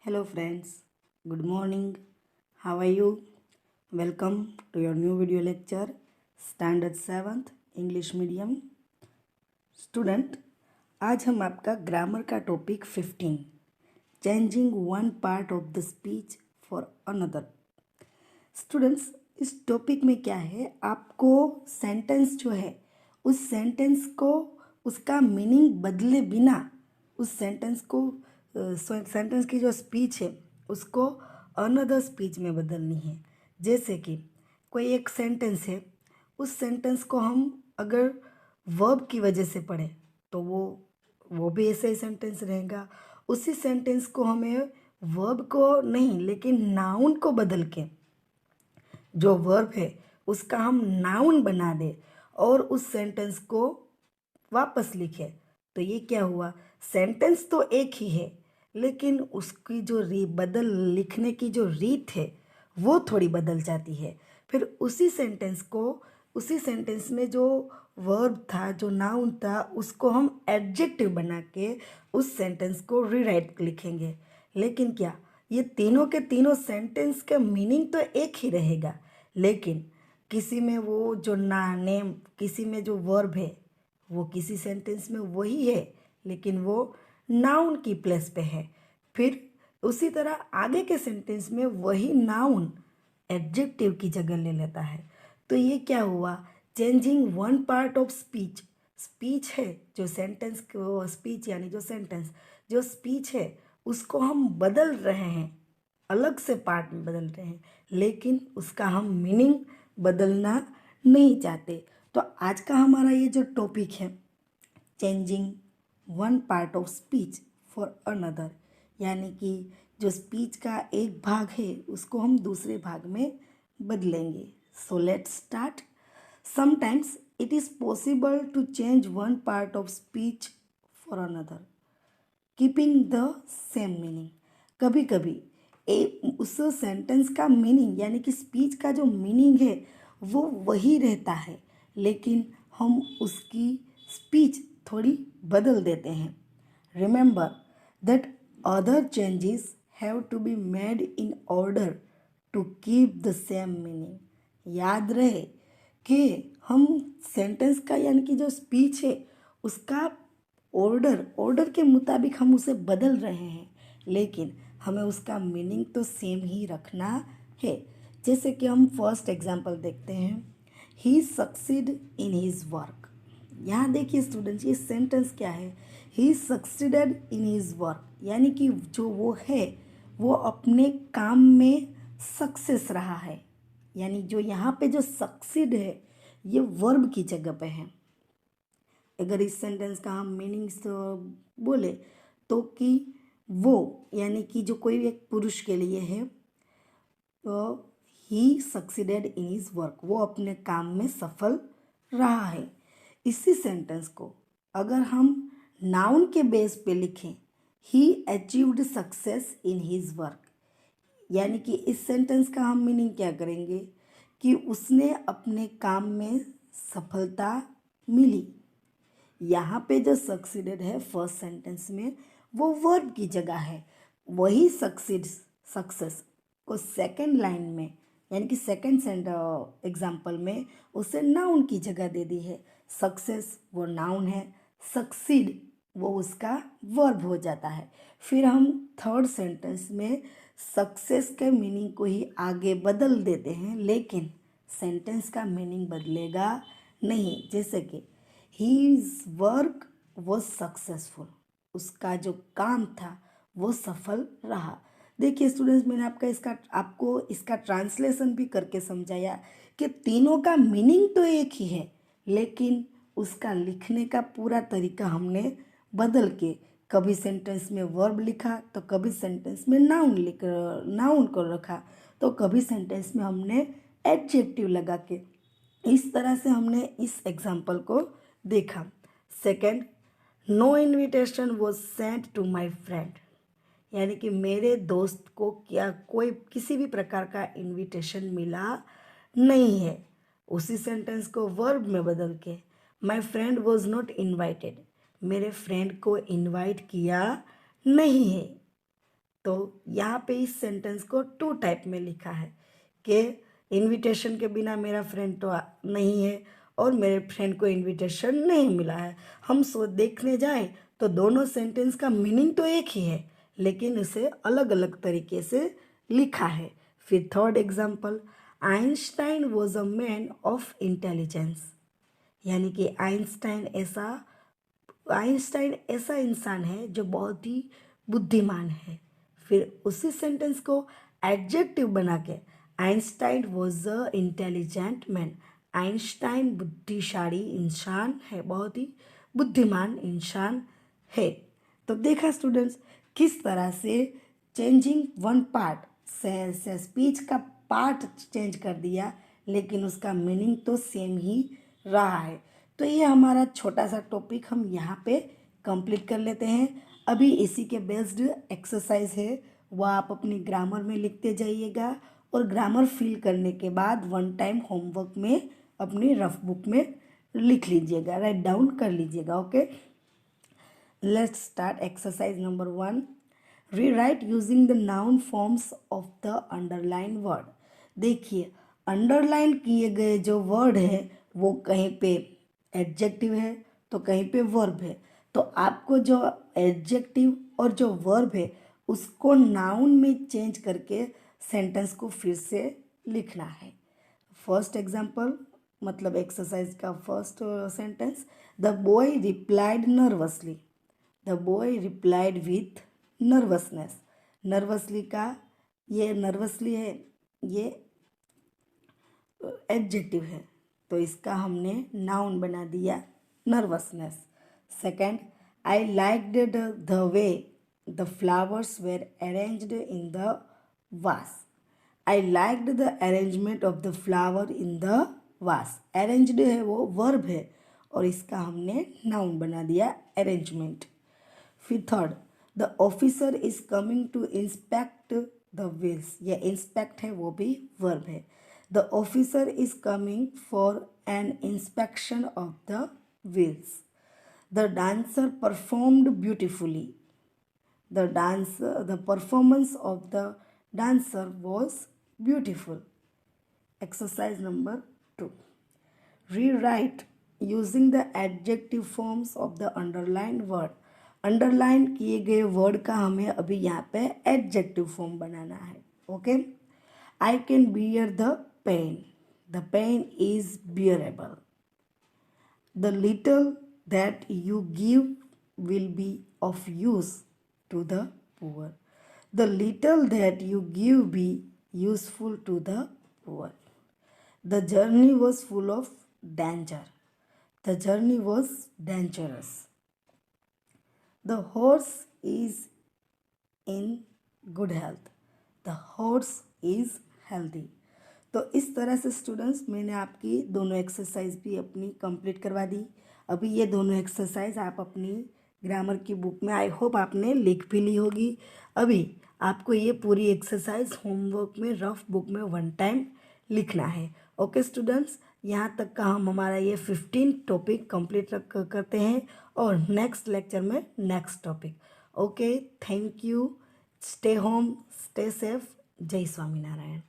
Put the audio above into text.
Hello, friends. Good morning. How are you? Welcome to your new video lecture, Standard 7th English Medium. Student, आज हम आपका grammar का topic 15 changing one part of the speech for another. Students, इस topic में क्या है, आपको sentence जो है उस सेंटेंस को उसका मीनिंग बदले बिना उस सेंटेंस को सेंटेंस की जो स्पीच है उसको अनदर स्पीच में बदलनी है। जैसे कि कोई एक सेंटेंस है, उस सेंटेंस को हम अगर वर्ब की वजह से पढ़े तो वो भी ऐसा ही सेंटेंस रहेगा। उसी सेंटेंस को हमें वर्ब को नहीं लेकिन नाउन को बदल के जो वर्ब है उसका हम नाउन बना दे और उस सेंटेंस को वापस लिखे तो ये क्या हुआ, सेंटेंस तो एक ही है लेकिन उसकी जो बदल लिखने की जो रीत है वो थोड़ी बदल जाती है। फिर उसी सेंटेंस में जो वर्ब था, जो नाउन था, उसको हम एडजेक्टिव बना के उस सेंटेंस को रीराइट लिखेंगे। लेकिन क्या ये तीनों के तीनों सेंटेंस का मीनिंग तो एक ही रहेगा, लेकिन किसी में वो जो नेम, किसी में जो वर्ब है वो किसी सेंटेंस में वही है लेकिन वो नाउन की प्लेस पे है। फिर उसी तरह आगे के सेंटेंस में वही नाउन एडजेक्टिव की जगह ले लेता है। तो ये क्या हुआ, changing one part of speech. Speech है जो सेंटेंस को, स्पीच यानी जो सेंटेंस, जो स्पीच है उसको हम बदल रहे हैं, अलग से पार्ट में बदल रहे हैं, लेकिन उसका हम मीनिंग बदलना नहीं चाहते। तो आज का हमारा ये जो टॉपिक है, changing one part of speech for another, यानी कि जो स्पीच का एक भाग है उसको हम दूसरे भाग में बदलेंगे। So let's start. Sometimes it is possible to change one part of speech for another keeping the same meaning. कभी कभी उस सेंटेंस का मीनिंग यानी कि स्पीच का जो मीनिंग है वो वही रहता है, लेकिन हम उसकी स्पीच थोड़ी बदल देते हैं। Remember that other changes have to be made in order to keep the same meaning. याद रहे कि हम सेंटेंस का यानी कि जो स्पीच है उसका ऑर्डर के मुताबिक हम उसे बदल रहे हैं, लेकिन हमें उसका मीनिंग तो सेम ही रखना है। जैसे कि हम फर्स्ट एग्जांपल देखते हैं, ही सक्सीड इन हिज वर्क। यहाँ देखिए स्टूडेंट्स, ये सेंटेंस क्या है, ही सक्सीडेड इन हिज वर्क, यानी कि जो वो है वो अपने काम में सक्सेस रहा है। यानी जो यहाँ पे जो सक्सीड है ये वर्ब की जगह पे है। अगर इस सेंटेंस का हम मीनिंग बोले तो कि वो यानी कि जो कोई एक पुरुष के लिए है, तो ही सक्सीडेड इन हिज वर्क, वो अपने काम में सफल रहा है। इसी सेंटेंस को अगर हम नाउन के बेस पे लिखें, he achieved success in his work, यानी कि इस सेंटेंस का हम मीनिंग क्या करेंगे कि उसने अपने काम में सफलता मिली। यहाँ पे जो सक्सीडेड है फर्स्ट सेंटेंस में वो वर्ब की जगह है, वही सक्सेस को सेकंड लाइन में यानी कि सेकंड एग्जाम्पल में उसे नाउन की जगह दे दी है। सक्सेस वो नाउन है, सक्सीड वो उसका वर्ब हो जाता है। फिर हम थर्ड सेंटेंस में सक्सेस के मीनिंग को ही आगे बदल देते हैं, लेकिन सेंटेंस का मीनिंग बदलेगा नहीं। जैसे कि हीज वर्क वॉज सक्सेसफुल, उसका जो काम था वो सफल रहा। देखिए स्टूडेंट्स, मैंने आपको इसका ट्रांसलेशन भी करके समझाया कि तीनों का मीनिंग तो एक ही है, लेकिन उसका लिखने का पूरा तरीका हमने बदल के कभी सेंटेंस में वर्ब लिखा तो कभी सेंटेंस में नाउन को रखा, तो कभी सेंटेंस में हमने एडजेक्टिव लगा के, इस तरह से हमने इस एग्जाम्पल को देखा। Second, no invitation was sent to my friend, यानी कि मेरे दोस्त को क्या कोई किसी भी प्रकार का इन्विटेशन मिला नहीं है। उसी सेंटेंस को वर्ब में बदल के my friend was not invited, मेरे फ्रेंड को इन्वाइट किया नहीं है। तो यहाँ पे इस सेंटेंस को टू टाइप में लिखा है कि इनविटेशन के बिना मेरा फ्रेंड तो नहीं है और मेरे फ्रेंड को इनविटेशन नहीं मिला है। हम सो देखने जाएं तो दोनों सेंटेंस का मीनिंग तो एक ही है, लेकिन इसे अलग अलग तरीके से लिखा है। फिर third example, Einstein was a man of intelligence, यानी कि आइंस्टाइन ऐसा इंसान है जो बहुत ही बुद्धिमान है। फिर उसी सेंटेंस को एडजेक्टिव बना के, Einstein was a intelligent man, Einstein बुद्धिशाली इंसान है, बहुत ही बुद्धिमान इंसान है। तो देखा स्टूडेंट्स किस तरह से चेंजिंग वन पार्ट से स्पीच का पार्ट चेंज कर दिया, लेकिन उसका मीनिंग तो सेम ही रहा है। तो ये हमारा छोटा सा टॉपिक हम यहाँ पे कंप्लीट कर लेते हैं। अभी इसी के बेस्ड एक्सरसाइज है, वह आप अपनी ग्रामर में लिखते जाइएगा और ग्रामर फिल करने के बाद वन टाइम होमवर्क में अपनी रफ बुक में लिख लीजिएगा, राइट डाउन कर लीजिएगा। Okay, let's start exercise number 1। Rewrite using the noun forms of the underline word. देखिए, अंडरलाइन किए गए जो वर्ड है वो कहीं पे एडजेक्टिव है तो कहीं पे वर्ब है। तो आपको जो एडजेक्टिव और जो वर्ब है उसको नाउन में चेंज करके सेंटेंस को फिर से लिखना है। फर्स्ट एग्जाम्पल, मतलब एक्सरसाइज का first sentence, the boy replied nervously. The boy replied with nervousness. Nervously का ये नर्वसली है, ये एडजेक्टिव है, तो इसका हमने नाउन बना दिया nervousness. Second, I liked the way the flowers were arranged in the vase. I liked the arrangement of the flower in the vase. Arranged है वो वर्ब है और इसका हमने नाउन बना दिया अरेंजमेंट। फिर third, the officer is coming to inspect the wheels. ये इंस्पेक्ट है वो भी वर्ब है। The officer is coming for an inspection of the wheels. The dancer performed beautifully. The performance of the dancer was beautiful. Exercise number 2. Rewrite using the adjective forms of the underlined word. Underline किए गए word का हमें अभी यहाँ पे adjective form बनाना है। Okay, I can bear the pen. The pen is bearable. The little that you give will be of use to the poor. The little that you give be useful to the poor. The journey was full of danger. The journey was dangerous. The horse is in good health. The horse is healthy. तो इस तरह से students मैंने आपकी दोनों exercise भी अपनी complete करवा दी। अभी ये दोनों एक्सरसाइज आप अपनी ग्रामर की बुक में आई होप आपने लिख भी ली होगी। अभी आपको ये पूरी एक्सरसाइज होमवर्क में रफ बुक में वन टाइम लिखना है। ओके स्टूडेंट्स, यहाँ तक का हम हमारा ये 15 टॉपिक कंप्लीट करते हैं और नेक्स्ट लेक्चर में next topic. Okay, thank you, stay home, stay safe, जय स्वामीनारायण।